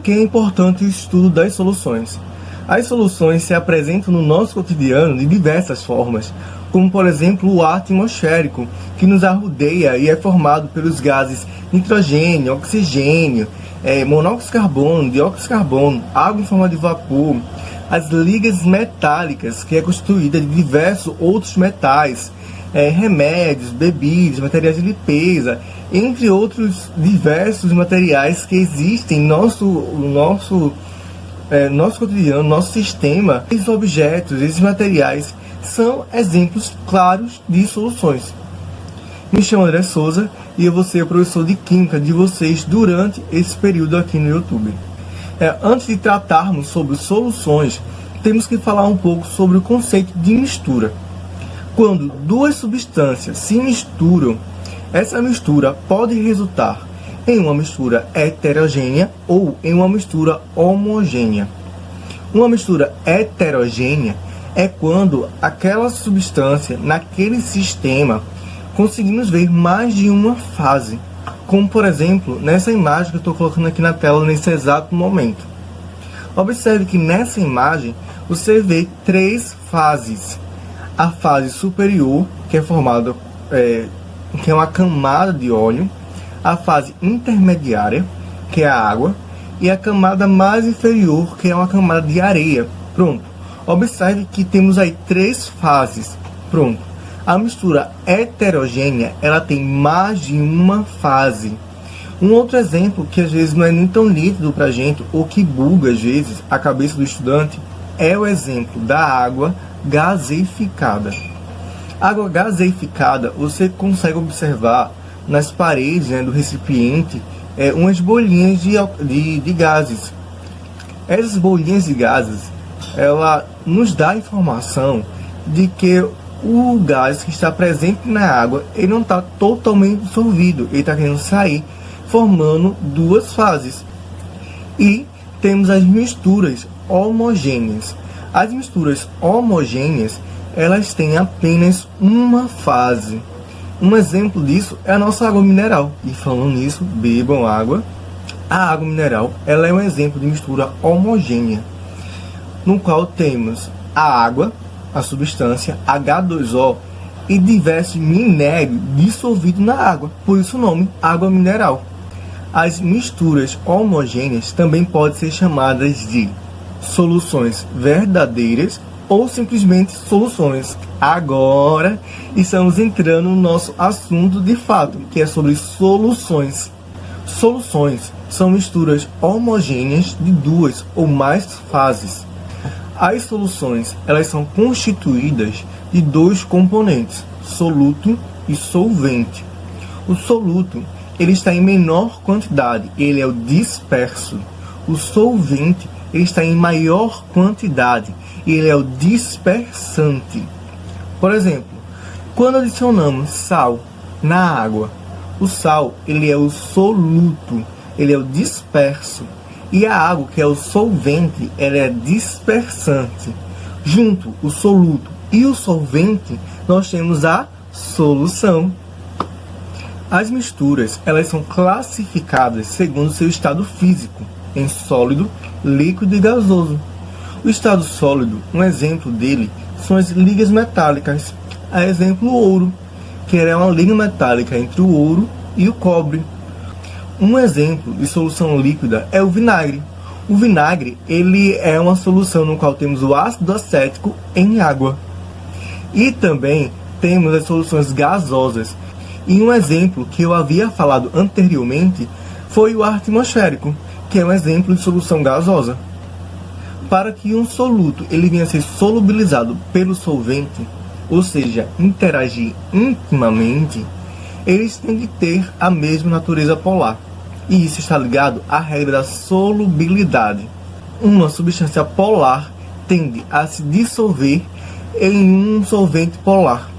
que é importante o estudo das soluções? As soluções se apresentam no nosso cotidiano de diversas formas, como por exemplo o ar atmosférico, que nos rodeia e é formado pelos gases nitrogênio, oxigênio, monóxido de carbono, dióxido de carbono, água em forma de vapor, as ligas metálicas, que é constituída de diversos outros metais, remédios, bebidas, materiais de limpeza, entre outros diversos materiais que existem no nosso cotidiano, nosso sistema. Esses objetos, esses materiais são exemplos claros de soluções. Me chamo André Souza e eu vou ser o professor de Química de vocês durante esse período aqui no YouTube. Antes de tratarmos sobre soluções, temos que falar um pouco sobre o conceito de mistura. Quando duas substâncias se misturam, essa mistura pode resultar em uma mistura heterogênea ou em uma mistura homogênea. Uma mistura heterogênea é quando aquela substância, naquele sistema, conseguimos ver mais de uma fase. Como, por exemplo, nessa imagem que eu estou colocando aqui na tela nesse exato momento. Observe que nessa imagem você vê três fases. A fase superior, que é formada, que é uma camada de óleo. A fase intermediária, que é a água. E a camada mais inferior, que é uma camada de areia. Pronto. Observe que temos aí três fases. Pronto. A mistura heterogênea, ela tem mais de uma fase. Um outro exemplo, que às vezes não é nem tão nítido para a gente, ou que buga às vezes a cabeça do estudante, é o exemplo da água gaseificada. Água gaseificada, você consegue observar nas paredes, do recipiente, umas bolinhas de gases. Essas bolinhas de gases, ela nos dá a informação de que o gás que está presente na água, ele não está totalmente dissolvido, ele está querendo sair, formando duas fases. E temos as misturas homogêneas. As misturas homogêneas, elas têm apenas uma fase. Um exemplo disso é a nossa água mineral. E falando nisso, bebam água. A água mineral, ela é um exemplo de mistura homogênea, no qual temos a água, a substância H2O e diversos minérios dissolvidos na água, por isso o nome água mineral. As misturas homogêneas também podem ser chamadas de soluções verdadeiras ou simplesmente soluções. Agora estamos entrando no nosso assunto de fato, que é sobre soluções. Soluções são misturas homogêneas de duas ou mais fases. As soluções, elas são constituídas de dois componentes, soluto e solvente. O soluto, ele está em menor quantidade, ele é o disperso. O solvente, ele está em maior quantidade, ele é o dispersante. Por exemplo, quando adicionamos sal na água, o sal, ele é o soluto, ele é o disperso. E a água, que é o solvente, ela é dispersante. Junto o soluto e o solvente, nós temos a solução. As misturas, elas são classificadas segundo seu estado físico, em sólido, líquido e gasoso. O estado sólido, um exemplo dele, são as ligas metálicas. A exemplo, o ouro, que é uma liga metálica entre o ouro e o cobre. Um exemplo de solução líquida é o vinagre. O vinagre, ele é uma solução no qual temos o ácido acético em água. E também temos as soluções gasosas. E um exemplo que eu havia falado anteriormente foi o ar atmosférico, que é um exemplo de solução gasosa. Para que um soluto ele venha a ser solubilizado pelo solvente, ou seja, interagir intimamente, eles têm que ter a mesma natureza polar. E isso está ligado à regra da solubilidade. Uma substância polar tende a se dissolver em um solvente polar.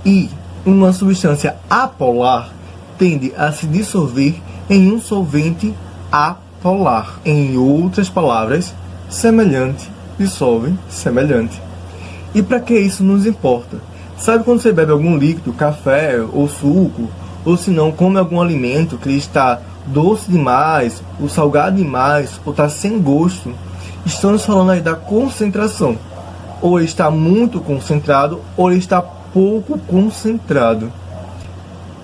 E uma substância apolar tende a se dissolver em um solvente apolar. Em outras palavras, semelhante dissolve semelhante. E para que isso nos importa? Sabe quando você bebe algum líquido, café ou suco, ou se não come algum alimento que está doce demais, ou salgado demais, ou está sem gosto, estamos falando aí da concentração. Ou ele está muito concentrado, ou ele está pouco concentrado.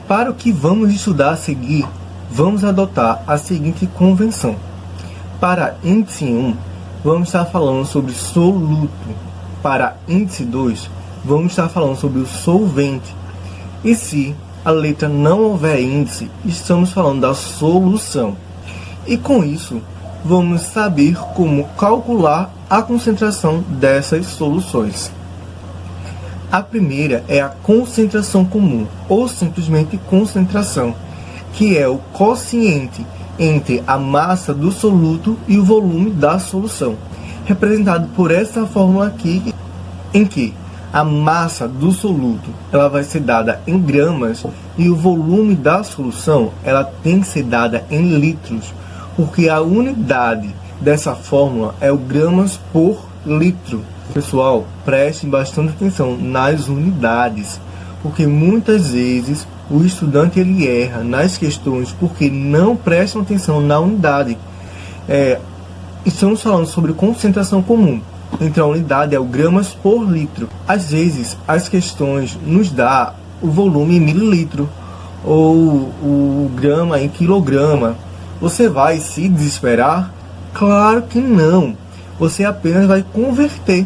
Para o que vamos estudar a seguir, vamos adotar a seguinte convenção. Para índice 1, vamos estar falando sobre soluto. Para índice 2, vamos estar falando sobre o solvente. E se a letra não houver índice, estamos falando da solução. E com isso, vamos saber como calcular a concentração dessas soluções. A primeira é a concentração comum, ou simplesmente concentração, que é o quociente entre a massa do soluto e o volume da solução, representado por essa fórmula aqui, em que a massa do soluto ela vai ser dada em gramas e o volume da solução ela tem que ser dada em litros, porque a unidade dessa fórmula é o gramas por litro. Pessoal, prestem bastante atenção nas unidades, porque muitas vezes o estudante ele erra nas questões porque não prestam atenção na unidade. Estamos falando sobre concentração comum, então a unidade é o gramas por litro. Às vezes as questões nos dá o volume em mililitro ou o grama em quilograma. Você vai se desesperar? Claro que não. Você apenas vai converter.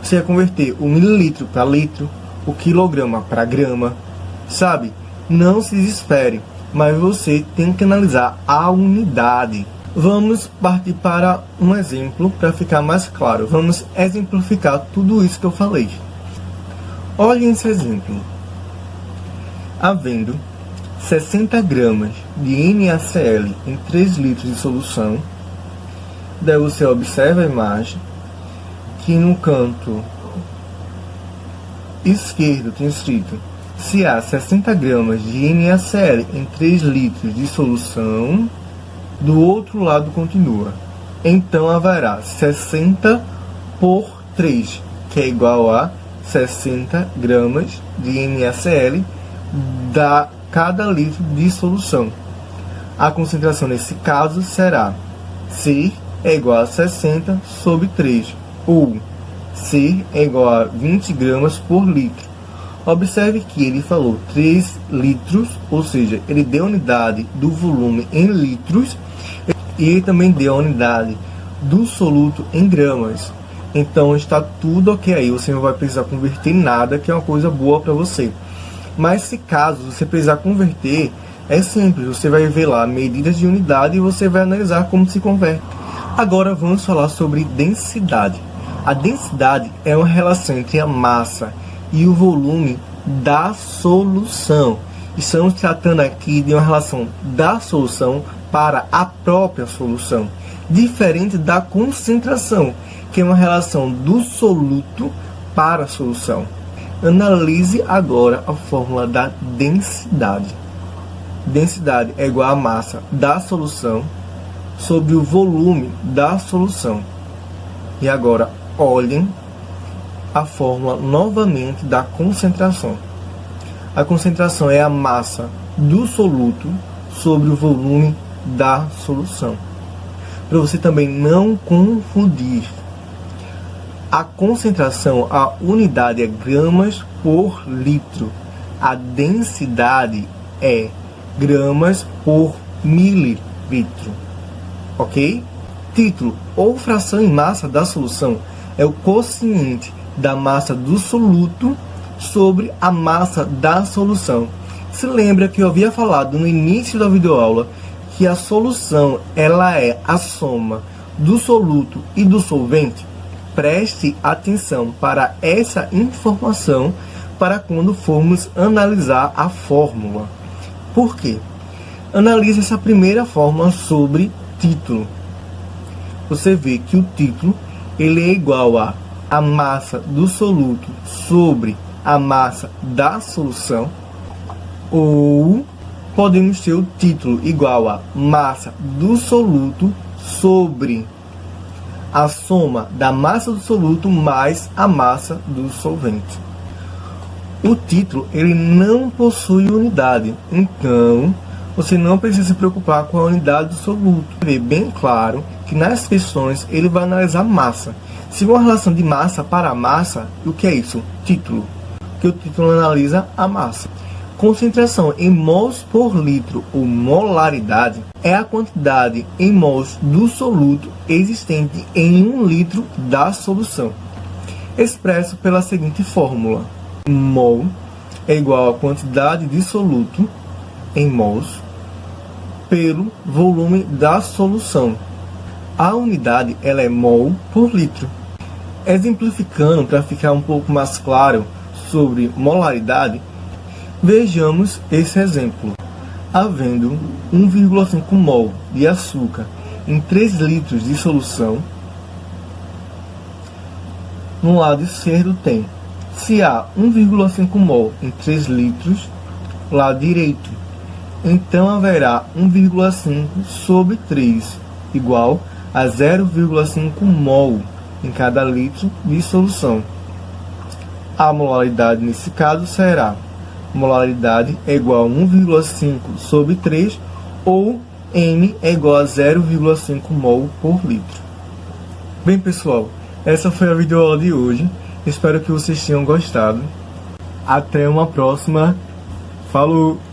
Você vai converter o mililitro para litro, o quilograma para grama, sabe? Não se desespere, mas você tem que analisar a unidade. Vamos partir para um exemplo para ficar mais claro. Vamos exemplificar tudo isso que eu falei. Olhem esse exemplo. Havendo 60 gramas de NaCl em 3 litros de solução, daí você observa a imagem que no canto esquerdo tem escrito: se há 60 gramas de NaCl em 3 litros de solução, do outro lado continua. Então haverá 60 por 3, que é igual a 60 gramas de NaCl da cada litro de solução. A concentração nesse caso será C é igual a 60 sobre 3, ou C é igual a 20 gramas por litro. Observe que ele falou 3 litros, ou seja, ele deu a unidade do volume em litros e ele também deu a unidade do soluto em gramas. Então está tudo ok aí, você não vai precisar converter nada, que é uma coisa boa para você. Mas se caso você precisar converter, é simples, você vai ver lá medidas de unidade e você vai analisar como se converte. Agora vamos falar sobre densidade. A densidade é uma relação entre a massa e o volume da solução. Estamos tratando aqui de uma relação da solução para a própria solução, diferente da concentração, que é uma relação do soluto para a solução. Analise agora a fórmula da densidade. Densidade é igual à massa da solução sobre o volume da solução. E agora olhem a fórmula novamente da concentração. A concentração é a massa do soluto sobre o volume da solução. Para você também não confundir. A concentração, a unidade é gramas por litro. A densidade é gramas por mililitro. Ok? Título: ou fração em massa da solução é o quociente da massa do soluto sobre a massa da solução. Se lembra que eu havia falado no início da videoaula que a solução ela é a soma do soluto e do solvente? Preste atenção para essa informação para quando formos analisar a fórmula. Por quê? Analise essa primeira fórmula sobre título. Você vê que o título ele é igual a massa do soluto sobre a massa da solução, ou podemos ter o título igual a massa do soluto sobre a soma da massa do soluto mais a massa do solvente. O título ele não possui unidade, então você não precisa se preocupar com a unidade do soluto. É bem claro que nas questões ele vai analisar massa. Se uma relação de massa para massa, o que é isso? Título. Que o título analisa a massa. Concentração em mols por litro ou molaridade é a quantidade em mols do soluto existente em 1 litro da solução. Expresso pela seguinte fórmula: mol é igual à quantidade de soluto em mols pelo volume da solução. A unidade ela é mol por litro. Exemplificando para ficar um pouco mais claro sobre molaridade, vejamos esse exemplo. Havendo 1,5 mol de açúcar em 3 litros de solução, no lado esquerdo tem, se há 1,5 mol em 3 litros, lado direito, então haverá 1,5 sobre 3, igual a 0,5 mol em cada litro de solução. A molaridade nesse caso será molaridade é igual a 1,5 sobre 3 ou M é igual a 0,5 mol por litro. Bem pessoal, essa foi a videoaula de hoje. Espero que vocês tenham gostado. Até uma próxima. Falou!